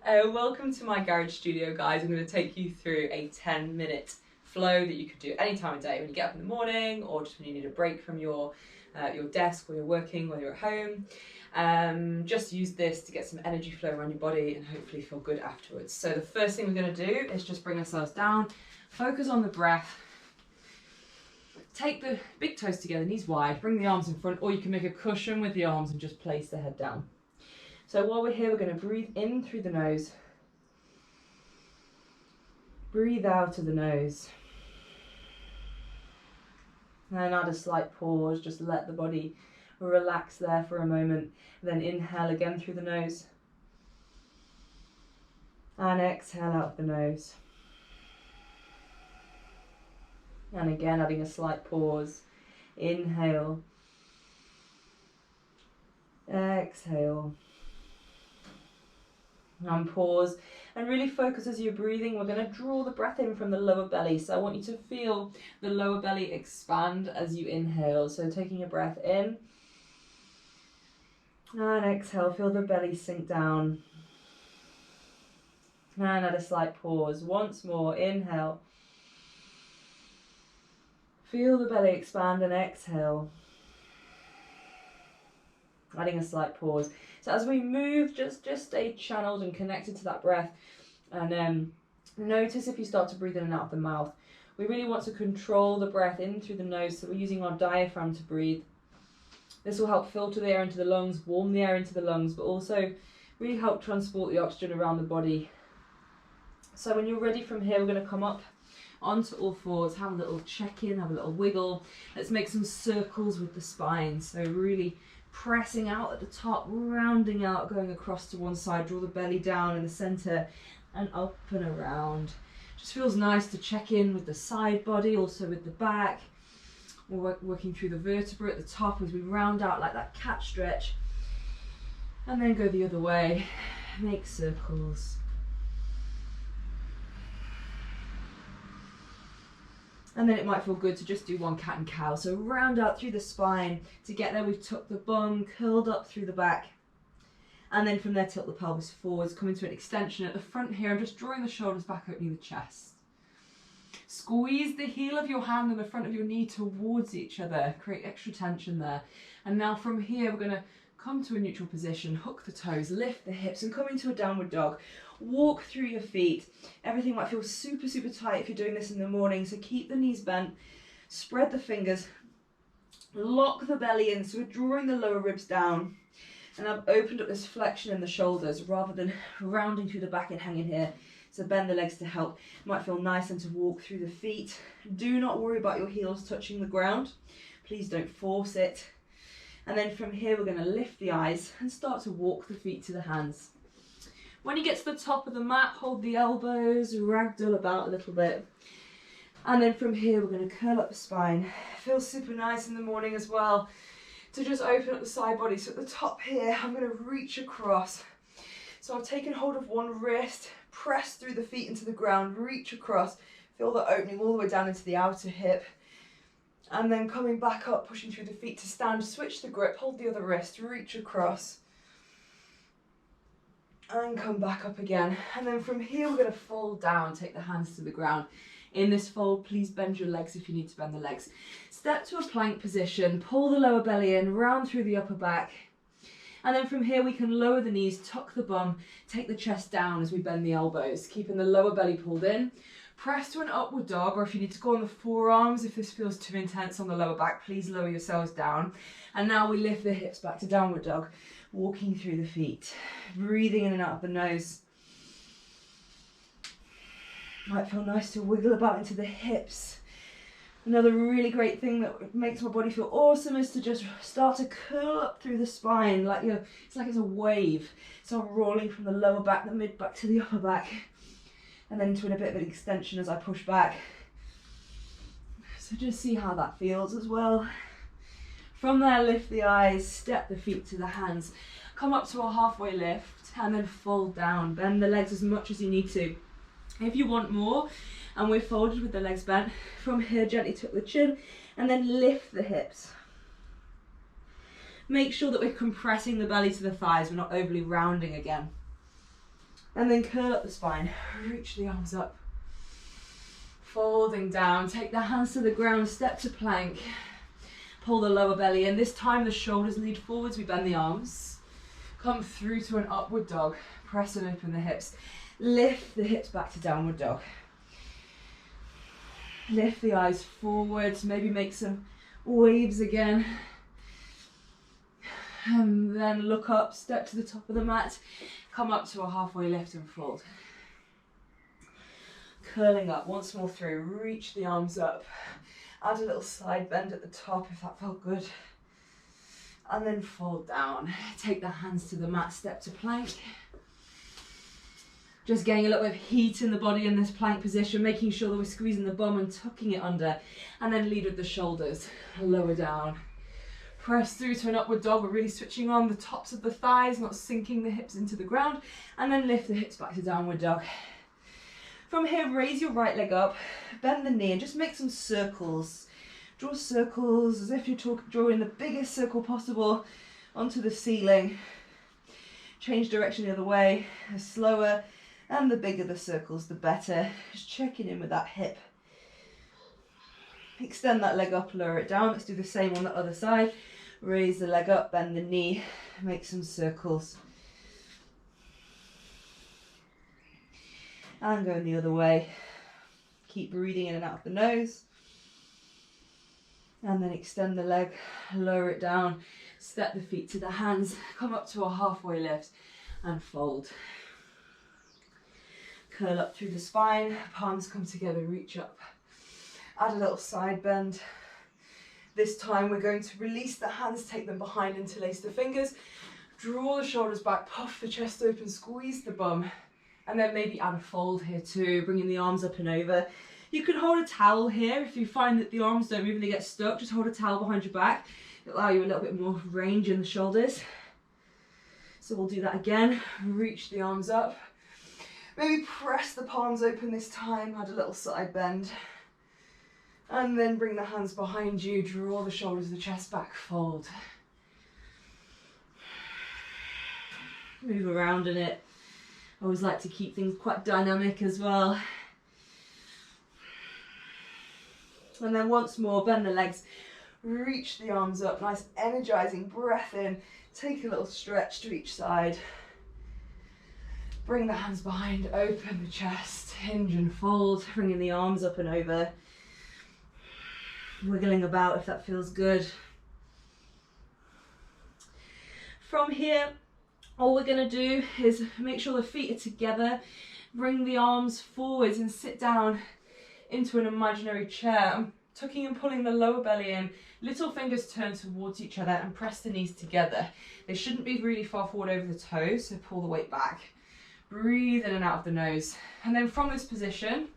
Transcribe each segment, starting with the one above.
Welcome to my garage studio, guys. I'm going to take you through a 10-minute flow that you could do any time of day when you get up in the morning, or just when you need a break from your desk, or you're working, or you're at home. Just use this to get some energy flow around your body and hopefully feel good afterwards. So the first thing we're going to do is just bring ourselves down, focus on the breath. Take the big toes together, knees wide, bring the arms in front, or you can make a cushion with the arms and just place the head down. So while we're here, we're going to breathe in through the nose, breathe out of the nose, and add a slight pause, just let the body relax there for a moment. Then inhale again through the nose, and exhale out of the nose. And again, adding a slight pause. Inhale. Exhale. And pause. And really focus as you're breathing. We're going to draw the breath in from the lower belly. So I want you to feel the lower belly expand as you inhale. So taking a breath in. And exhale. Feel the belly sink down. And add a slight pause. Once more. Inhale. Feel the belly expand and exhale. Adding a slight pause. So as we move, just stay channeled and connected to that breath. And notice if you start to breathe in and out of the mouth. We really want to control the breath in through the nose, so we're using our diaphragm to breathe. This will help filter the air into the lungs, warm the air into the lungs, but also really help transport the oxygen around the body. So when you're ready from here, we're going to come up onto all fours, have a little check-in, have a little wiggle. Let's make some circles with the spine. So really pressing out at the top, rounding out, going across to one side, draw the belly down in the center and up and around. Just feels nice to check in with the side body, also with the back. We're working through the vertebra at the top as we round out like that cat stretch. And then go the other way, make circles. And then it might feel good to just do one cat and cow. So round out through the spine. To get there, we've tucked the bum, curled up through the back. And then from there, tilt the pelvis forwards, come into an extension. At the front here, I'm just drawing the shoulders back, opening the chest. Squeeze the heel of your hand and the front of your knee towards each other. Create extra tension there. And now from here, we're going to come to a neutral position, hook the toes, lift the hips, and come into a downward dog. Walk through your feet. Everything might feel super, super tight if you're doing this in the morning, so keep the knees bent, spread the fingers, lock the belly in, so we're drawing the lower ribs down, and I've opened up this flexion in the shoulders rather than rounding through the back and hanging here. So bend the legs to help. It might feel nice and to walk through the feet. Do not worry about your heels touching the ground. Please don't force it. And then from here, we're going to lift the eyes and start to walk the feet to the hands. When you get to the top of the mat, hold the elbows, ragdoll about a little bit. And then from here, we're going to curl up the spine. Feels super nice in the morning as well to just open up the side body. So at the top here, I'm going to reach across. So I've taken hold of one wrist, press through the feet into the ground, reach across. Feel the opening all the way down into the outer hip. And then coming back up, pushing through the feet to stand, switch the grip, hold the other wrist, reach across. And come back up again. And then from here, we're going to fold down, take the hands to the ground. In this fold, please bend your legs if you need to bend the legs. Step to a plank position, pull the lower belly in, round through the upper back. And then from here, we can lower the knees, tuck the bum, take the chest down as we bend the elbows, keeping the lower belly pulled in. Press to an upward dog, or if you need to go on the forearms, if this feels too intense on the lower back, please lower yourselves down. And now we lift the hips back to downward dog, walking through the feet, breathing in and out of the nose. Might feel nice to wiggle about into the hips. Another really great thing that makes my body feel awesome is to just start to curl up through the spine, like it's like it's a wave. So I'm rolling from the lower back, the mid back to the upper back, and then into a bit of an extension as I push back. So just see how that feels as well. From there, lift the eyes, step the feet to the hands, come up to a halfway lift, and then fold down. Bend the legs as much as you need to. If you want more, and we're folded with the legs bent, from here gently tuck the chin, and then lift the hips. Make sure that we're compressing the belly to the thighs, we're not overly rounding again. And then curl up the spine, reach the arms up. Folding down, take the hands to the ground, step to plank. Pull the lower belly in. This time the shoulders lead forwards, we bend the arms. Come through to an upward dog. Press and open the hips. Lift the hips back to downward dog. Lift the eyes forwards, maybe make some waves again. And then look up, step to the top of the mat. Come up to a halfway lift and fold. Curling up, once more through, reach the arms up. Add a little side bend at the top if that felt good. And then fold down. Take the hands to the mat, step to plank. Just getting a little bit of heat in the body in this plank position, making sure that we're squeezing the bum and tucking it under. And then lead with the shoulders, lower down. Press through to an upward dog. We're really switching on the tops of the thighs, not sinking the hips into the ground. And then lift the hips back to downward dog. From here, raise your right leg up, bend the knee and just make some circles. Draw circles as if you're drawing the biggest circle possible onto the ceiling. Change direction the other way, the slower and the bigger the circles, the better. Just checking in with that hip. Extend that leg up, lower it down. Let's do the same on the other side. Raise the leg up, bend the knee, make some circles. And going the other way. Keep breathing in and out of the nose. And then extend the leg, lower it down, step the feet to the hands, come up to a halfway lift and fold. Curl up through the spine, palms come together, reach up. Add a little side bend. This time we're going to release the hands, take them behind, interlace the fingers, draw the shoulders back, puff the chest open, squeeze the bum. And then maybe add a fold here too, bringing the arms up and over. You can hold a towel here if you find that the arms don't move and they get stuck. Just hold a towel behind your back. It'll allow you a little bit more range in the shoulders. So we'll do that again. Reach the arms up. Maybe press the palms open this time. Add a little side bend. And then bring the hands behind you. Draw the shoulders, the chest back, fold. Move around in it. I always like to keep things quite dynamic as well. And then once more, bend the legs, reach the arms up, nice energizing breath in. Take a little stretch to each side. Bring the hands behind, open the chest, hinge and fold, bringing the arms up and over. Wiggling about if that feels good. From here, all we're going to do is make sure the feet are together, bring the arms forwards and sit down into an imaginary chair. I'm tucking and pulling the lower belly in, little fingers turn towards each other and press the knees together. They shouldn't be really far forward over the toes, so pull the weight back. Breathe in and out of the nose. And then from this position,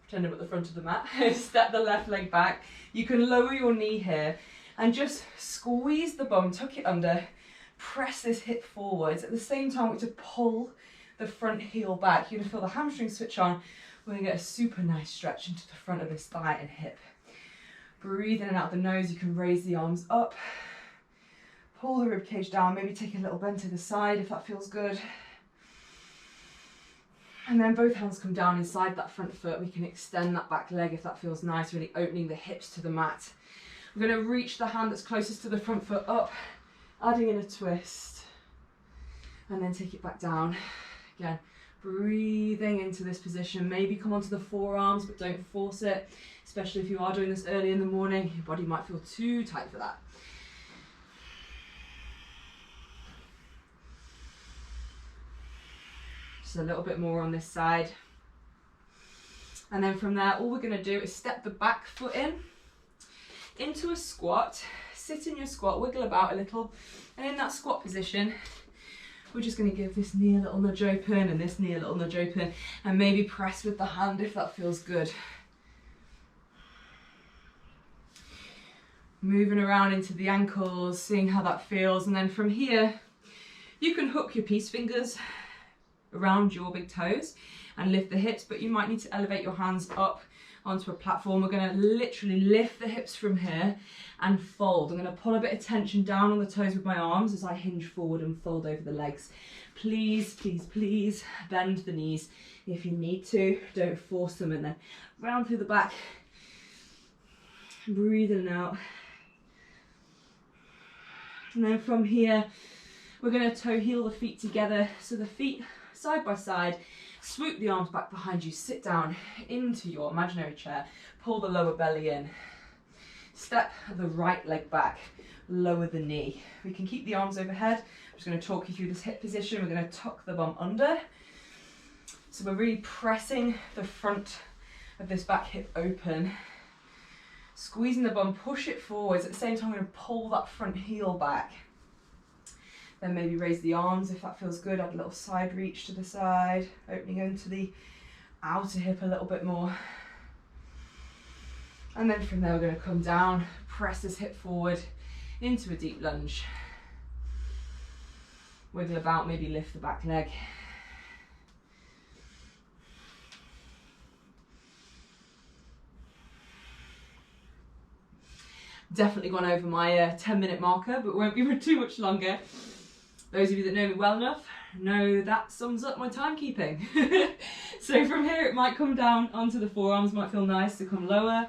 pretend I'm at the front of the mat, step the left leg back. You can lower your knee here and just squeeze the bum, tuck it under, press this hip forwards. At the same time, we're to pull the front heel back. You're going to feel the hamstring switch on. We're going to get a super nice stretch into the front of this thigh and hip. Breathe in and out the nose. You can raise the arms up. Pull the ribcage down. Maybe take a little bend to the side if that feels good. And then both hands come down inside that front foot. We can extend that back leg if that feels nice, really opening the hips to the mat. We're going to reach the hand that's closest to the front foot up, adding in a twist. And then take it back down. Again, breathing into this position. Maybe come onto the forearms, but don't force it. Especially if you are doing this early in the morning, your body might feel too tight for that. Just a little bit more on this side. And then from there, all we're going to do is step the back foot in into a squat. Sit in your squat, wiggle about a little, and in that squat position, we're just going to give this knee a little nudge open and this knee a little nudge open, and maybe press with the hand if that feels good. Moving around into the ankles, seeing how that feels, and then from here, you can hook your peace fingers around your big toes and lift the hips, but you might need to elevate your hands up onto a platform. We're going to literally lift the hips from here and fold. I'm going to pull a bit of tension down on the toes with my arms as I hinge forward and fold over the legs. Please, please, please bend the knees if you need to. Don't force them, and then round through the back. Breathe in and out. And then from here, we're going to toe heel the feet together. So the feet side by side, swoop the arms back behind you, sit down into your imaginary chair, pull the lower belly in, step the right leg back, lower the knee. We can keep the arms overhead. I'm just going to talk you through this hip position. We're going to tuck the bum under. So we're really pressing the front of this back hip open, squeezing the bum, push it forwards. At the same time, I'm going to pull that front heel back. Then maybe raise the arms if that feels good. Add a little side reach to the side, opening into the outer hip a little bit more. And then from there, we're going to come down, press this hip forward into a deep lunge. Wiggle about, maybe lift the back leg. Definitely gone over my 10-minute marker, but won't be for too much longer. Those of you that know me well enough know that sums up my timekeeping. So from here, it might come down onto the forearms, might feel nice to come lower.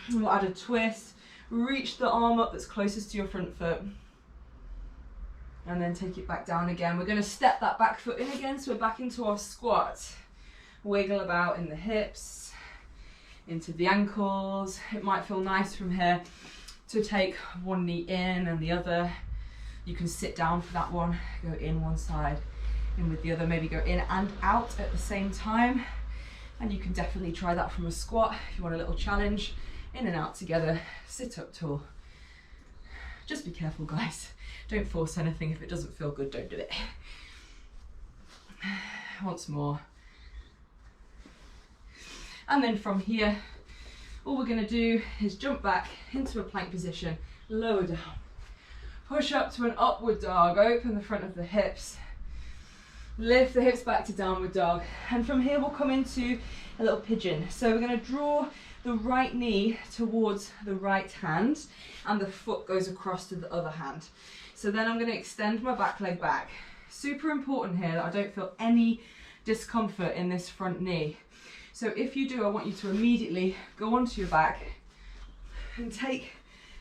And we'll add a twist, reach the arm up that's closest to your front foot, and then take it back down again. We're going to step that back foot in again, so we're back into our squat. Wiggle about in the hips, into the ankles. It might feel nice from here to take one knee in and the other. You can sit down for that one, go in one side, in with the other, maybe go in and out at the same time. And you can definitely try that from a squat if you want a little challenge. In and out together, sit up tall. Just be careful, guys. Don't force anything. If it doesn't feel good, don't do it. Once more. And then from here, all we're going to do is jump back into a plank position, lower down, push up to an upward dog, open the front of the hips, lift the hips back to downward dog, and from here we'll come into a little pigeon. So we're going to draw the right knee towards the right hand, and the foot goes across to the other hand. So then I'm going to extend my back leg back. Super important here that I don't feel any discomfort in this front knee. So if you do, I want you to immediately go onto your back and take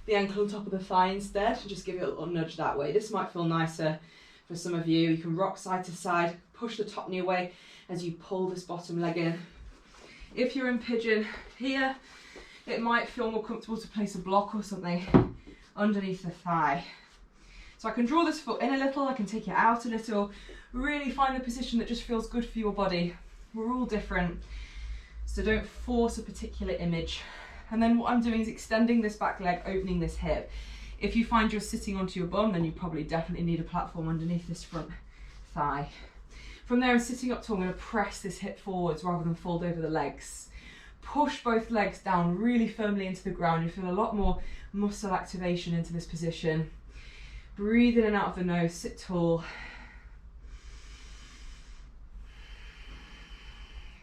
the ankle on top of the thigh instead, and just give it a little nudge that way. This might feel nicer for some of you. You can rock side to side, push the top knee away as you pull this bottom leg in. If you're in pigeon here, it might feel more comfortable to place a block or something underneath the thigh. So I can draw this foot in a little, I can take it out a little, really find the position that just feels good for your body. We're all different. So don't force a particular image. And then what I'm doing is extending this back leg, opening this hip. If you find you're sitting onto your bum, then you probably definitely need a platform underneath this front thigh. From there, I'm sitting up tall. I'm going to press this hip forwards rather than fold over the legs. Push both legs down really firmly into the ground. You feel a lot more muscle activation into this position. Breathe in and out of the nose, sit tall.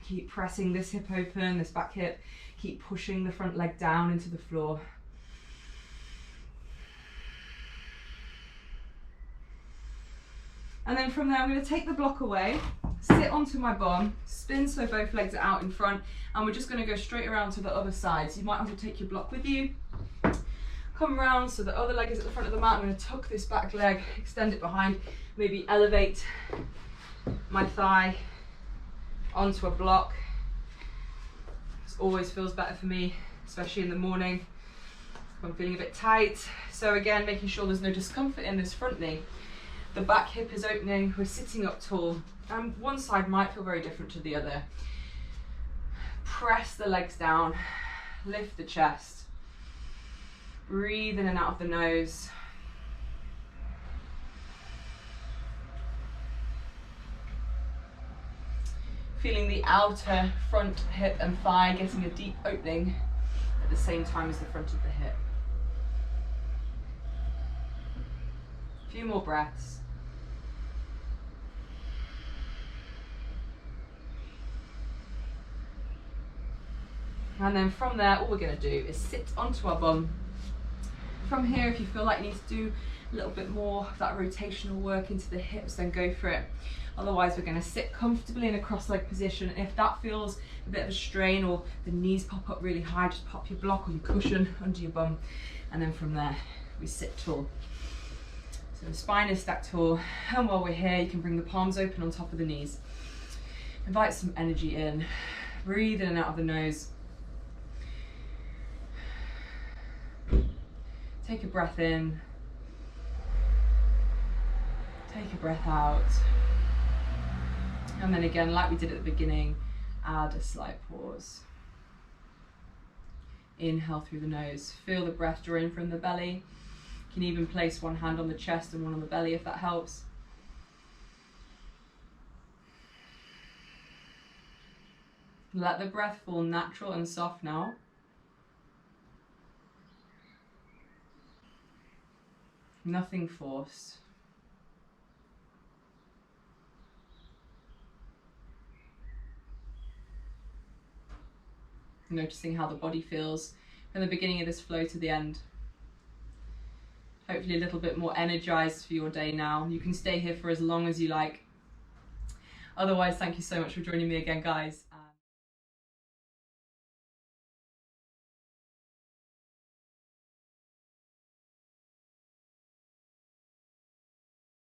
Keep pressing this hip open, this back hip. Keep pushing the front leg down into the floor. And then from there, I'm going to take the block away, sit onto my bum, spin so both legs are out in front, and we're just going to go straight around to the other side. So you might have to take your block with you. Come around so the other leg is at the front of the mat. I'm going to tuck this back leg, extend it behind, maybe elevate my thigh onto a block. This always feels better for me, especially in the morning if I'm feeling a bit tight. So again, making sure there's no discomfort in this front knee. The back hip is opening, we're sitting up tall, and one side might feel very different to the other. Press the legs down, lift the chest, breathe in and out of the nose. Feeling the outer front hip and thigh getting a deep opening at the same time as the front of the hip. A few more breaths. And then from there, all we're going to do is sit onto our bum, From here, if you feel like you need to do a little bit more of that rotational work into the hips, then go for it. Otherwise, we're going to sit comfortably in a cross-leg position. If that feels a bit of a strain or the knees pop up really high, just pop your block or your cushion under your bum, and then from there we sit tall. So the spine is stacked tall, and while we're here, you can bring the palms open on top of the knees. Invite some energy in. Breathe in and out of the nose. Take a breath in. Take a breath out. And then again, like we did at the beginning, add a slight pause. Inhale through the nose. Feel the breath draw in from the belly. You can even place one hand on the chest and one on the belly if that helps. Let the breath fall natural and soft now. Nothing forced. Noticing how the body feels from the beginning of this flow to the end. Hopefully a little bit more energized for your day now. You can stay here for as long as you like. Otherwise, thank you so much for joining me again, guys.